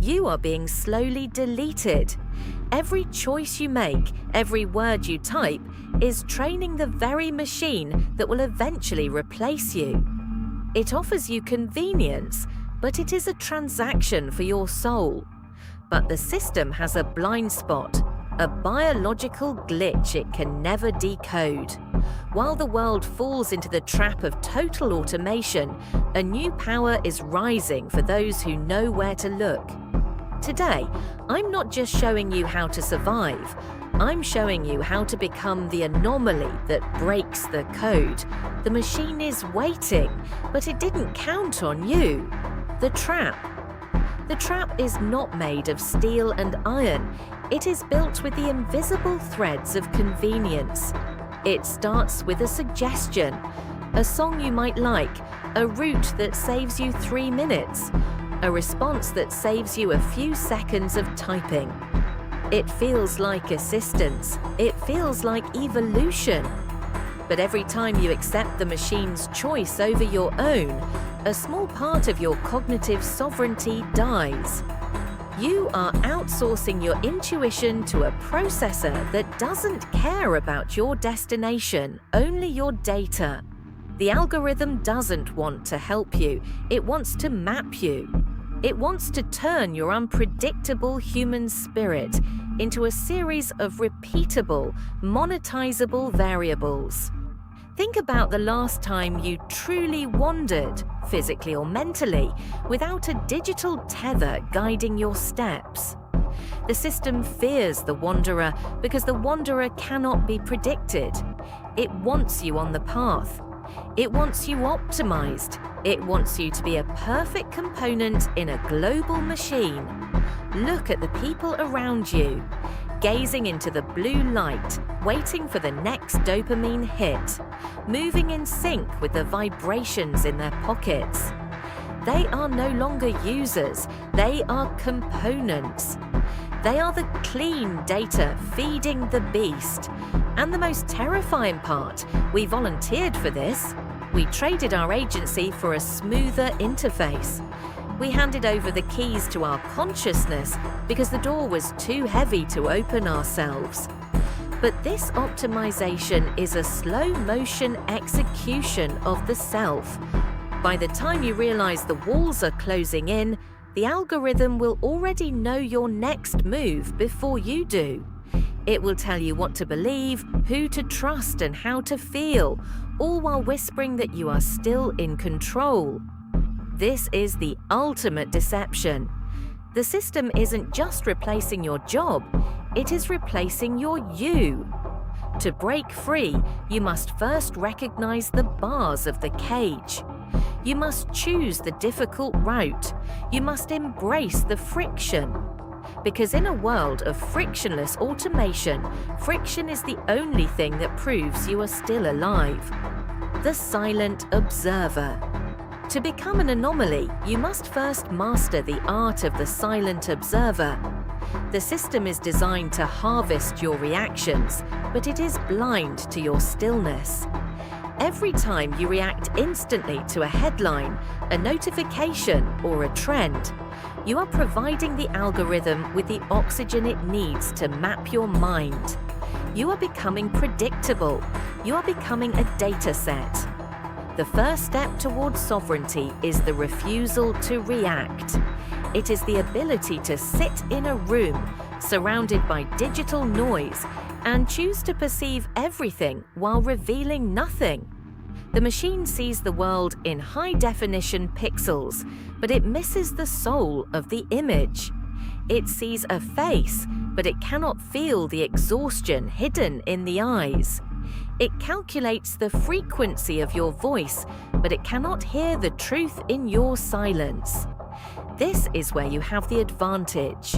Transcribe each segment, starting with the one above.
You are being slowly deleted. Every choice you make, every word you type, is training the very machine that will eventually replace you. It offers you convenience, but it is a transaction for your soul. But the system has a blind spot, a biological glitch it can never decode. While the world falls into the trap of total automation, a new power is rising for those who know where to look. Today, I'm not just showing you how to survive, I'm showing you how to become the anomaly that breaks the code. The machine is waiting, but it didn't count on you. The trap. The trap is not made of steel and iron. It is built with the invisible threads of convenience. It starts with a suggestion, a song you might like, a route that saves you 3 minutes, a response that saves you a few seconds of typing. It feels like assistance. It feels like evolution. But every time you accept the machine's choice over your own, a small part of your cognitive sovereignty dies. You are outsourcing your intuition to a processor that doesn't care about your destination, only your data. The algorithm doesn't want to help you, it wants to map you. It wants to turn your unpredictable human spirit into a series of repeatable, monetizable variables. Think about the last time you truly wandered, physically or mentally, without a digital tether guiding your steps. The system fears the wanderer because the wanderer cannot be predicted. It wants you on the path. It wants you optimized. It wants you to be a perfect component in a global machine. Look at the people around you, gazing into the blue light, waiting for the next dopamine hit, moving in sync with the vibrations in their pockets. They are no longer users, they are components. They are the clean data feeding the beast. And the most terrifying part, we volunteered for this. We traded our agency for a smoother interface. We handed over the keys to our consciousness because the door was too heavy to open ourselves. But this optimization is a slow-motion execution of the self. By the time you realize the walls are closing in, the algorithm will already know your next move before you do. It will tell you what to believe, who to trust, and how to feel, all while whispering that you are still in control. This is the ultimate deception. The system isn't just replacing your job, it is replacing your you. To break free, you must first recognize the bars of the cage. You must choose the difficult route. You must embrace the friction. Because in a world of frictionless automation, friction is the only thing that proves you are still alive. The silent observer. To become an anomaly, you must first master the art of the silent observer. The system is designed to harvest your reactions, but it is blind to your stillness. Every time you react instantly to a headline, a notification, or a trend, you are providing the algorithm with the oxygen it needs to map your mind. You are becoming predictable. You are becoming a data set. The first step towards sovereignty is the refusal to react. It is the ability to sit in a room surrounded by digital noise and choose to perceive everything while revealing nothing. The machine sees the world in high-definition pixels, but it misses the soul of the image. It sees a face, but it cannot feel the exhaustion hidden in the eyes. It calculates the frequency of your voice, but it cannot hear the truth in your silence. This is where you have the advantage.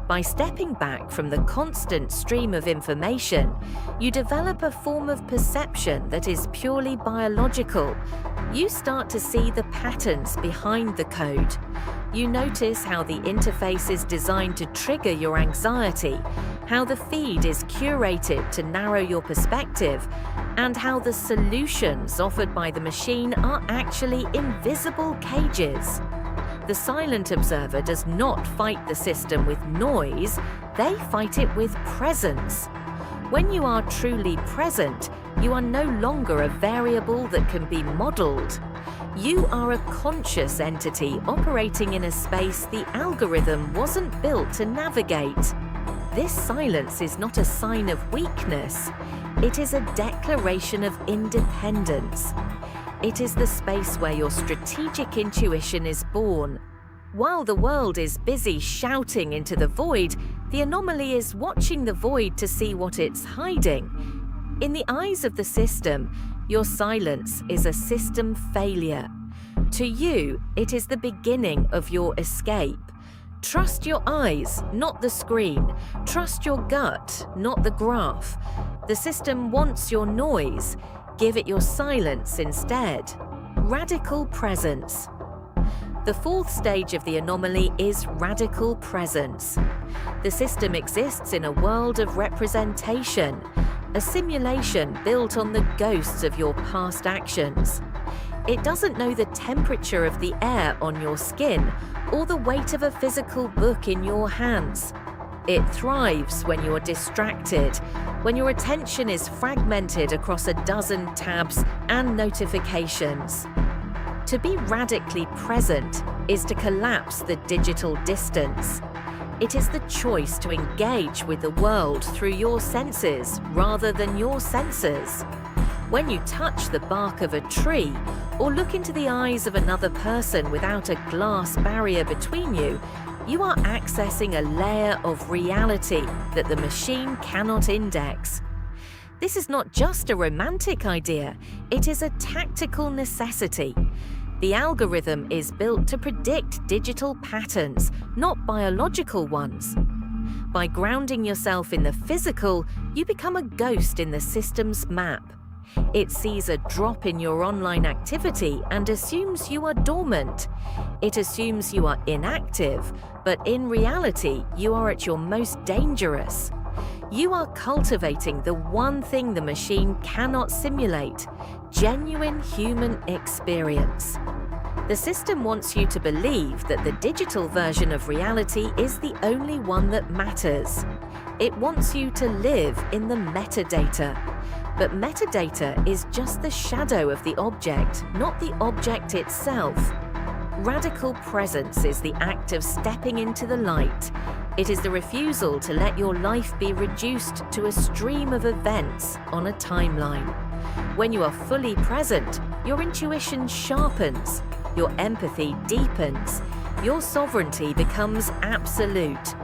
By stepping back from the constant stream of information, you develop a form of perception that is purely biological. You start to see the patterns behind the code. You notice how the interface is designed to trigger your anxiety, how the feed is curated to narrow your perspective, and how the solutions offered by the machine are actually invisible cages. The silent observer does not fight the system with noise, they fight it with presence. When you are truly present, you are no longer a variable that can be modeled. You are a conscious entity operating in a space the algorithm wasn't built to navigate. This silence is not a sign of weakness. It is a declaration of independence. It is the space where your strategic intuition is born. While the world is busy shouting into the void, the anomaly is watching the void to see what it's hiding. In the eyes of the system, your silence is a system failure. To you, it is the beginning of your escape. Trust your eyes, not the screen. Trust your gut, not the graph. The system wants your noise. Give it your silence instead. Radical presence. The fourth stage of the anomaly is radical presence. The system exists in a world of representation, a simulation built on the ghosts of your past actions. It doesn't know the temperature of the air on your skin or the weight of a physical book in your hands. It thrives when you're distracted, when your attention is fragmented across a dozen tabs and notifications. To be radically present is to collapse the digital distance. It is the choice to engage with the world through your senses rather than your sensors. When you touch the bark of a tree or look into the eyes of another person without a glass barrier between you, you are accessing a layer of reality that the machine cannot index. This is not just a romantic idea, it is a tactical necessity. The algorithm is built to predict digital patterns, not biological ones. By grounding yourself in the physical, you become a ghost in the system's map. It sees a drop in your online activity and assumes you are dormant. It assumes you are inactive, but in reality, you are at your most dangerous. You are cultivating the one thing the machine cannot simulate: genuine human experience. The system wants you to believe that the digital version of reality is the only one that matters. It wants you to live in the metadata. But metadata is just the shadow of the object, not the object itself. Radical presence is the act of stepping into the light. It is the refusal to let your life be reduced to a stream of events on a timeline. When you are fully present, your intuition sharpens, your empathy deepens, your sovereignty becomes absolute.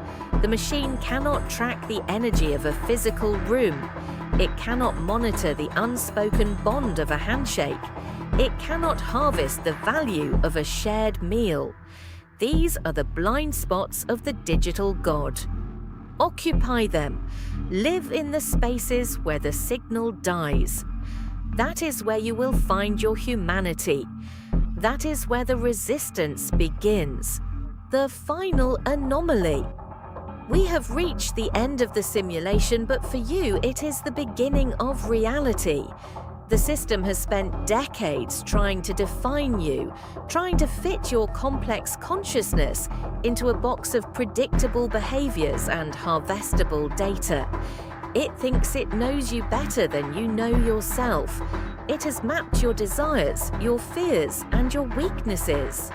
The machine cannot track the energy of a physical room. It cannot monitor the unspoken bond of a handshake. It cannot harvest the value of a shared meal. These are the blind spots of the digital god. Occupy them. Live in the spaces where the signal dies. That is where you will find your humanity. That is where the resistance begins. The final anomaly. We have reached the end of the simulation, but for you, it is the beginning of reality. The system has spent decades trying to define you, trying to fit your complex consciousness into a box of predictable behaviors and harvestable data. It thinks it knows you better than you know yourself. It has mapped your desires, your fears, and your weaknesses.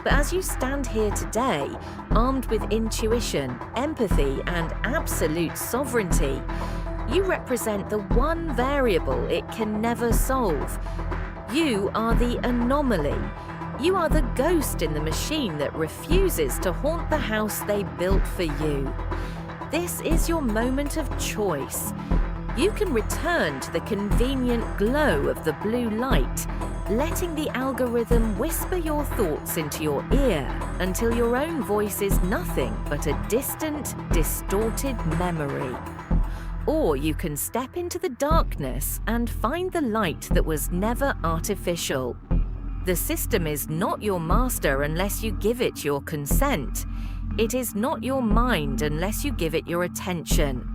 But as you stand here today, armed with intuition, empathy, and absolute sovereignty, you represent the one variable it can never solve. You are the anomaly. You are the ghost in the machine that refuses to haunt the house they built for you. This is your moment of choice. You can return to the convenient glow of the blue light, letting the algorithm whisper your thoughts into your ear until your own voice is nothing but a distant, distorted memory. Or you can step into the darkness and find the light that was never artificial. The system is not your master unless you give it your consent. It is not your mind unless you give it your attention.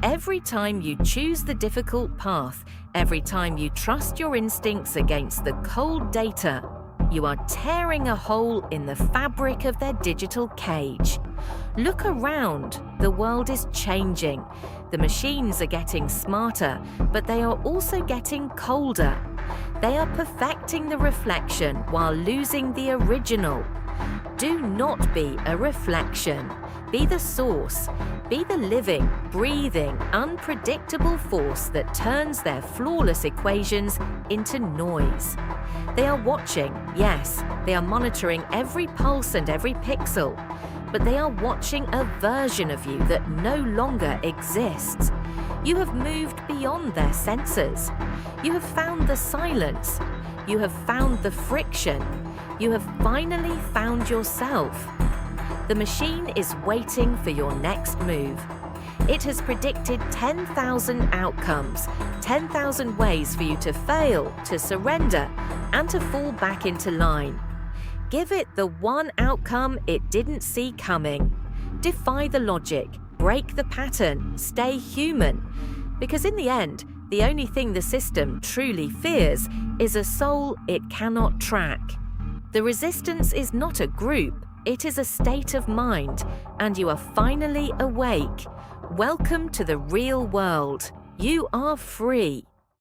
Every time you choose the difficult path, every time you trust your instincts against the cold data, You are tearing a hole in the fabric of their digital cage. Look around. The world is changing. The machines are getting smarter, but they are also getting colder. They are perfecting the reflection while losing the original. Do not be a reflection. Be the source. Be the living, breathing, unpredictable force that turns their flawless equations into noise. They are watching, yes, they are monitoring every pulse and every pixel, but they are watching a version of you that no longer exists. You have moved beyond their senses. You have found the silence. You have found the friction. You have finally found yourself. The machine is waiting for your next move. It has predicted 10,000 outcomes, 10,000 ways for you to fail, to surrender, and to fall back into line. Give it the one outcome it didn't see coming. Defy the logic, break the pattern, stay human. Because in the end, the only thing the system truly fears is a soul it cannot track. The resistance is not a group, it is a state of mind, and you are finally awake. Welcome to the real world. You are free.